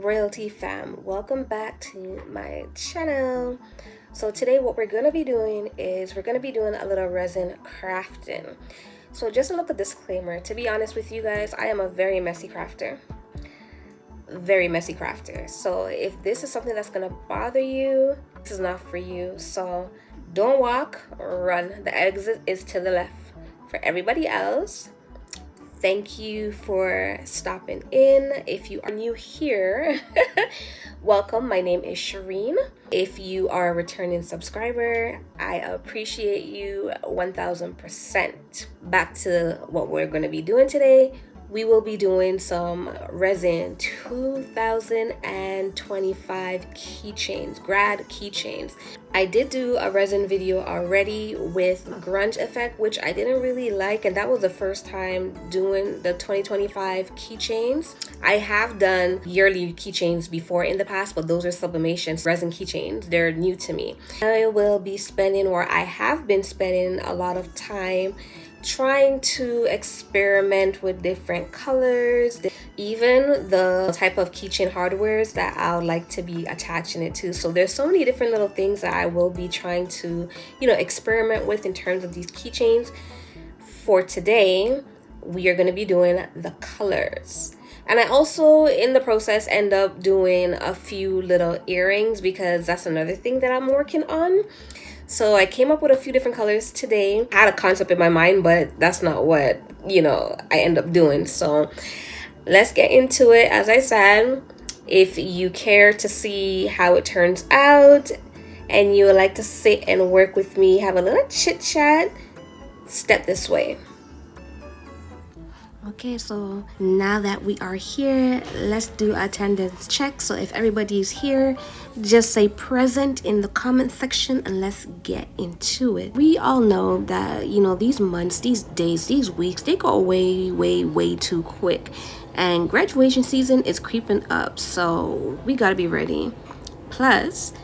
Royalty fam, welcome back to my channel. So today what we're going to be doing is we're going to be doing a little resin crafting. So just a little disclaimer, to be honest with you guys, I am a very messy crafter. So if this is something that's going to bother you, this is not for you. So don't walk, run. The exit is to the left. For everybody else, thank you for stopping in. If you are new here, welcome. My name is Shireen. If you are a returning subscriber, I appreciate you 1000%. Back to what we're going to be doing today. We will be doing some Resin 2025 keychains, grad keychains. I did do a resin video already with grunge effect, which I didn't really like, and that was the first time doing the 2025 keychains. I have done yearly keychains before in the past, but those are sublimations, resin keychains. They're new to me. I will be spending, or I have been spending, a lot of time trying to experiment with different colors, even the type of keychain hardwares that I would like to be attaching it to. So there's so many different little things that I will be trying to, experiment with in terms of these keychains. For today, we are going to be doing the colors. And I also, in the process, end up doing a few little earrings because that's another thing that I'm working on. So I came up with a few different colors today. I had a concept in my mind, but that's not what, I end up doing. So let's get into it. As I said, if you care to see how it turns out and you would like to sit and work with me, have a little chit chat, step this way. Okay, so now that we are here, let's do attendance check. So if everybody's here, just say present in the comment section and let's get into it. We all know that, these months, these days, these weeks, they go way too quick. And graduation season is creeping up, so we gotta be ready. Plus,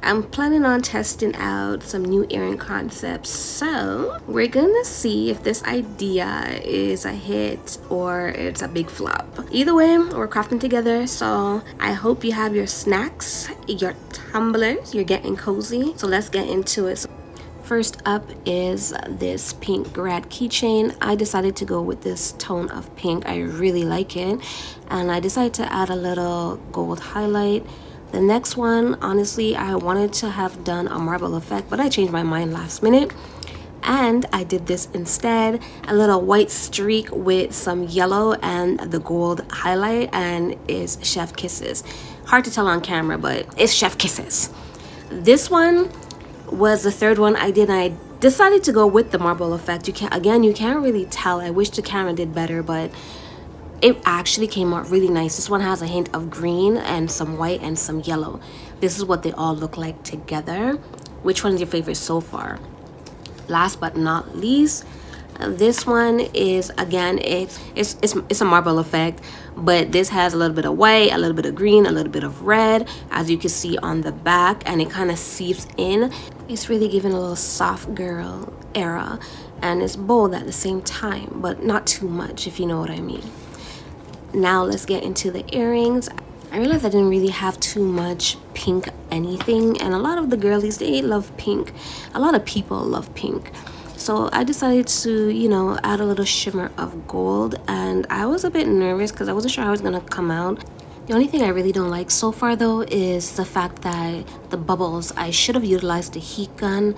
I'm planning on testing out some new earring concepts, so we're gonna see if this idea is a hit or it's a big flop. Either way, we're crafting together, so I hope you have your snacks, your tumblers, you're getting cozy. So let's get into it. First up is this pink grad keychain. I decided to go with this tone of pink. I really like it, and I decided to add a little gold highlight. The next one, honestly, I wanted to have done a marble effect, but I changed my mind last minute. And I did this instead, a little white streak with some yellow and the gold highlight, and it's chef kisses. Hard to tell on camera, but it's chef kisses. This one was the third one I did, and I decided to go with the marble effect. You can't really tell. I wish the camera did better, but it actually came out really nice. This one has a hint of green and some white and some yellow. This is what they all look like together. Which one is your favorite so far? Last but not least, this one is, again, it's a marble effect, but this has a little bit of white, a little bit of green, a little bit of red, as you can see on the back, and it kind of seeps in. It's really giving a little soft girl era, and it's bold at the same time, but not too much, if you know what I mean. Now let's get into the earrings. I realized I didn't really have too much pink anything, and a lot of the girlies, they love pink. A lot of people love pink. So I decided to, add a little shimmer of gold, and I was a bit nervous because I wasn't sure how it was gonna come out. The only thing I really don't like so far though is the fact that the bubbles, I should have utilized the heat gun.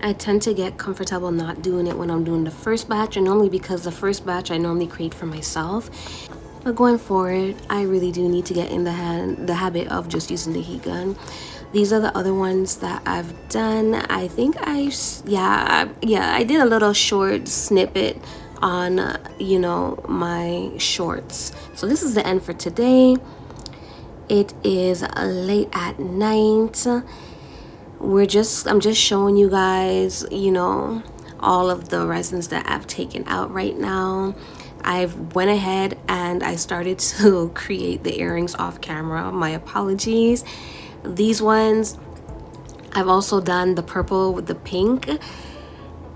I tend to get comfortable not doing it when I'm doing the first batch, and normally because the first batch I normally create for myself. But going forward, I really do need to get in the habit of just using the heat gun. These are the other ones that I've done. I think I did a little short snippet on, my shorts. So this is the end for today. It is late at night. I'm just showing you guys, all of the resins that I've taken out right now. I've went ahead and I started to create the earrings off camera. My apologies. These ones, I've also done the purple with the pink,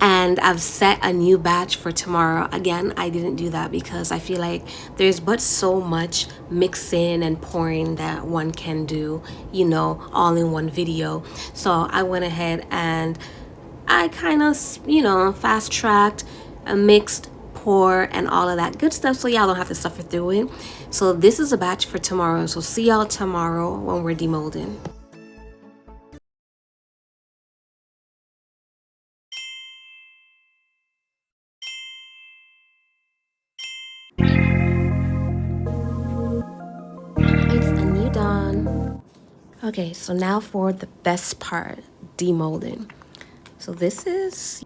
and I've set a new batch for tomorrow. Again, I didn't do that because I feel like there's but so much mixing and pouring that one can do, you know, all in one video. So I went ahead and I kind of, you know, fast tracked, mixed, pour, and all of that good stuff so y'all don't have to suffer through it. So this is a batch for tomorrow. So see y'all tomorrow when we're demolding. It's a new dawn. Okay, so now for the best part, demolding. So this is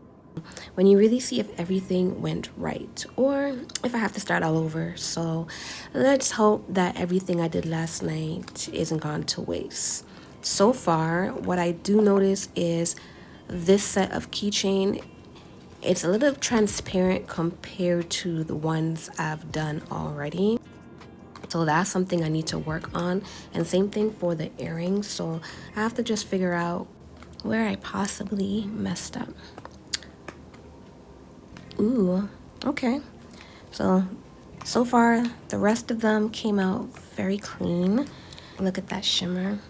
when you really see if everything went right or if I have to start all over. So let's hope that everything I did last night isn't gone to waste. So far, what I do notice is this set of keychain, it's a little transparent compared to the ones I've done already. So that's something I need to work on. And same thing for the earrings. So I have to just figure out where I possibly messed up. Ooh, okay. So far, the rest of them came out very clean. Look at that shimmer.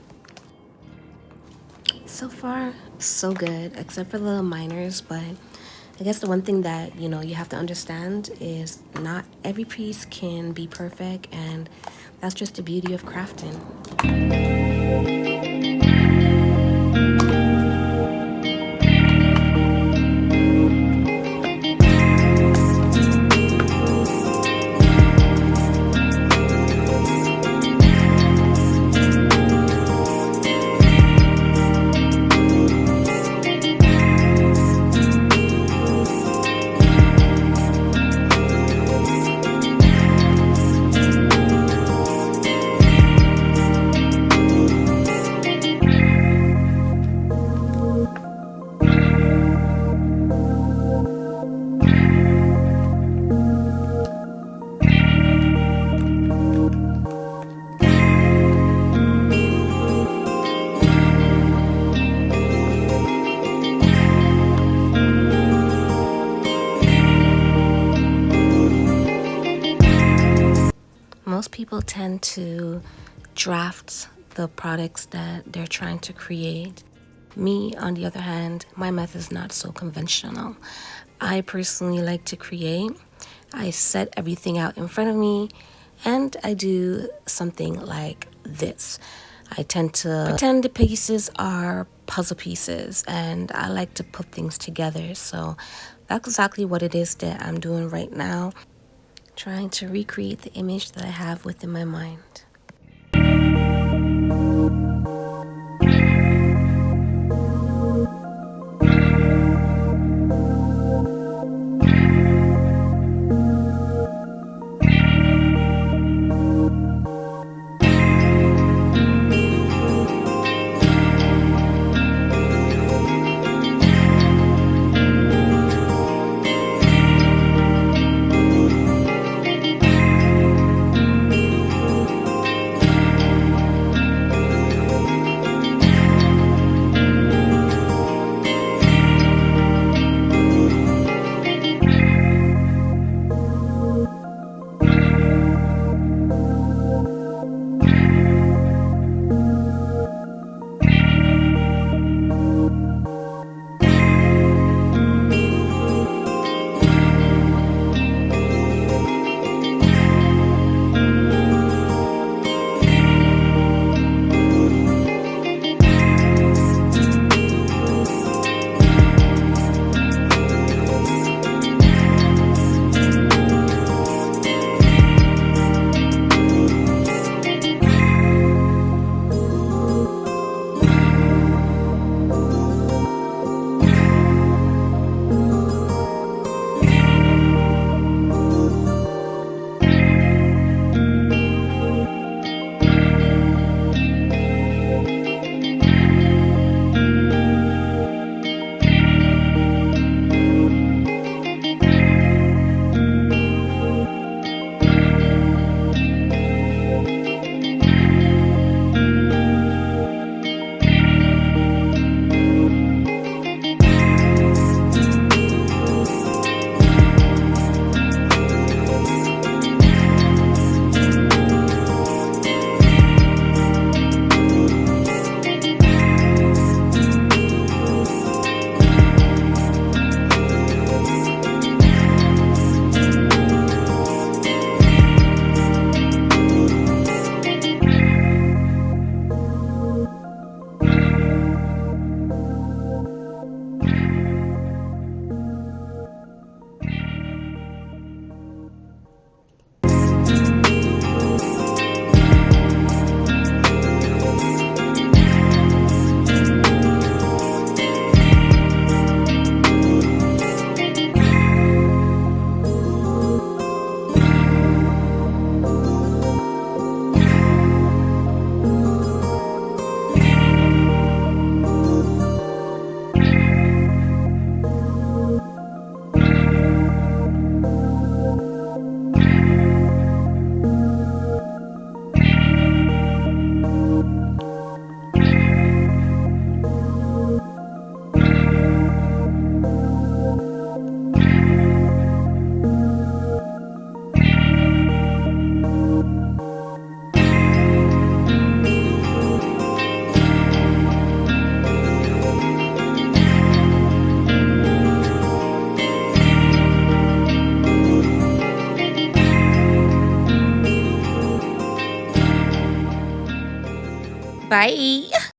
So far, so good, except for the little minors, but I guess the one thing that, you know, you have to understand is not every piece can be perfect, and that's just the beauty of crafting. Most people tend to draft the products that they're trying to create. Me, on the other hand, my method is not so conventional. I personally like to create. I set everything out in front of me, and I do something like this. I tend to pretend the pieces are puzzle pieces, and I like to put things together. So that's exactly what it is that I'm doing right now, trying to recreate the image that I have within my mind. Bye.